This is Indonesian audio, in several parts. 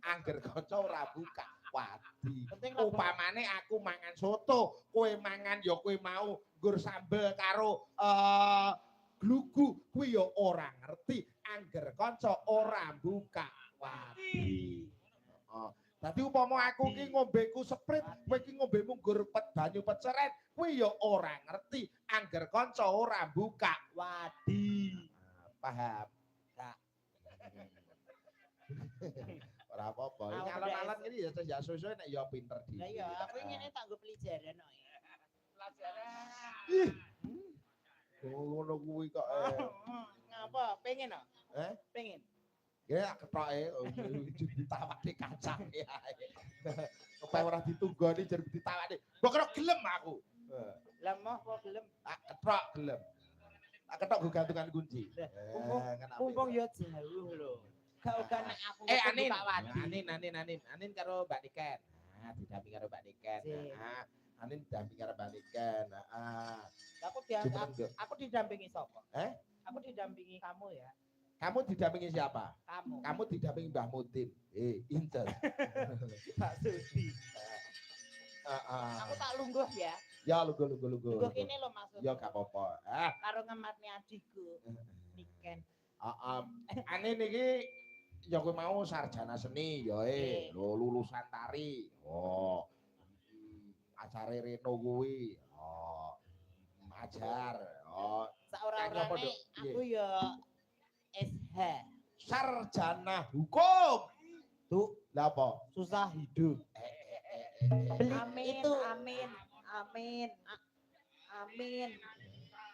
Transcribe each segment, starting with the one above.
Angger kanca ora buka wadi. Upamane aku mangan soto, kowe mangan ya kowe mau nggur sambel karo glugu kuwi ya ora ngerti. Angger kanca ora buka wadi. Heeh. Dadi upama aku ki ngombeku sprite, kowe ki ngombemu nggur banyu peceret, kuwi ya ora ngerti. Angger kanca ora buka wadi. Paham? Kak. Ora apa-apa. Iki alon-alon iki ya ya suwe-suwe nek ya pinter di. Lah ya, aku ngene tak nggo pelajaran kok. Pelajaran. Ih. Ngono kuwi kok. Ngapa? Pengen kok? Pengen. Ya kethoke ditawake kacang ya. Kepe ora ditunggoni jer ditawake. Mbok kira gelem aku. Lah moh kok gelem? Tak kethok gelem. Tak kethok go gantungan kunci. Mumpung ya jauh lho. Gak nek aku Anin karo Mbak Niken. Nah, didampingi karo Mbak Niken. Nah, Anin didampingi karo Mbak Niken. Heeh. Aku didampingi sapa? Aku didampingi kamu ya. Kamu didampingi siapa? Kamu. Kamu didampingi Mbah Mutin. Incer. Pak Sudi. Aku tak lungguh ya. Ya lungguh. Lungguh kene lho maksudku. Ya gak apa-apa. Karo ngematne adikku. Niken. Anin iki ya kowe mau sarjana seni ya lulusan tari. Oh. Acare Reno kuwi. Oh. Ajar. Oh. Saora-orane aku ya SH. Sarjana hukum. Tuh, lah apa? Susah hidup. Amin, itu amin.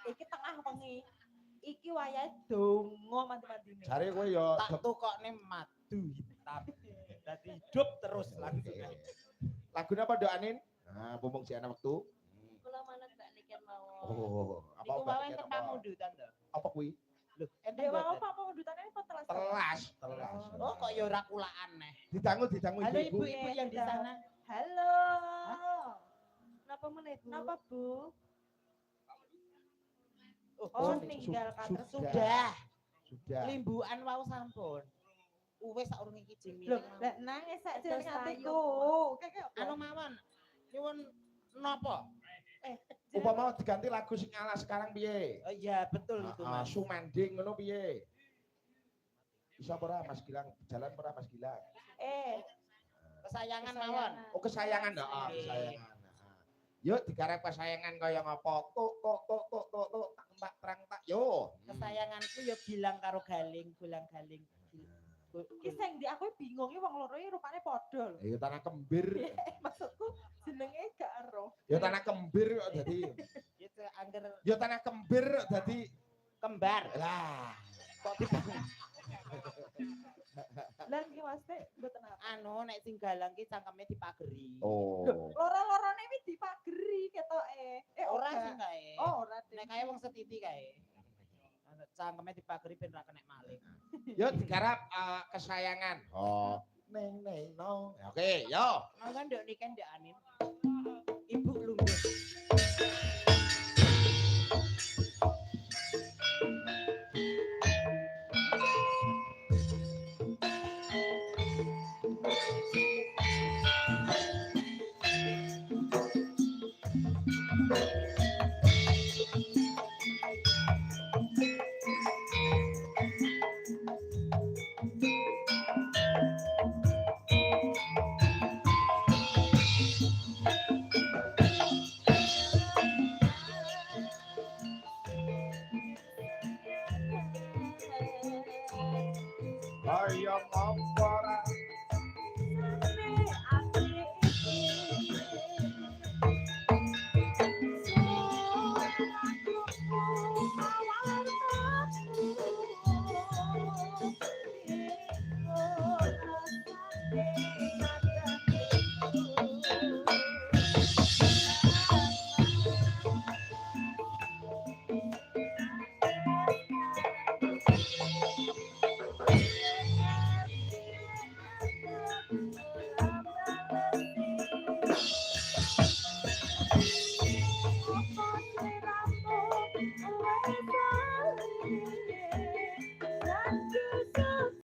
Iki tengah wengi. Iki wayahe donga mandi-mandine. Jare kowe ya tak tukokne madu hitam. Dadi hidup terus langsung. Lagune apa Nduk Anin? Nah, mumpung si ana wektu. Kula manut Mbak Niken mawon. Oh, apa Iku wae entuk pamundutan to. Apa kuwi? Lho, Ente wae apa pamundutane apa telas? Telas. Oh, kok ya ora kulaan neh. Didangu Halo ibu-ibu yang di sana. Halo. Napa meneh, Bu? Napa, Bu? Oh, tinggal kata sudah. Sudah. Limbuan wau sampun. Wis sak urung iki jeng miring. Lah nang sak jeneng atiku. Anu mawon. Nyuwun napa? Upama diganti lagu sing ala sekarang piye? Oh iya, betul itu Mas. Sumanding ngono piye? Bisa ora Mas Gilang? Jalan ora Mas Gilang? Kesayangan mawon. Oh, kesayangan heeh, kesayangan. Yuk digarap kesayangan kaya ngapa? Tuk tak mbak terang tak yo. Kesayanganku yo Gilang karo Galing, Gulang-galing. Ki sing ndi aku bingung iki wong loro iki rupane padha lho. Ya tanah kembir. Maksudku jenenge gak ero. Ya tanah kembir kok dadi. Gitu angger. Ya tanah kembir kok dadi kembar. Lah, kok tiba. Lah iki mesti mboten apa. Anu nek sing Galang ki cangkeme dipageri. Oh. Loro-lorone iki dipageri ketoke. Ora sih kae. Oh, ora. Nek kae wong setiti kae. Cangkeme dipageri ben ra kenek maling. Yo digarap kesayangan. Oh. Neng no. Oke, yo. Mangga nduk niken nduk Anin. Ibu lungguh. Ayo ngomong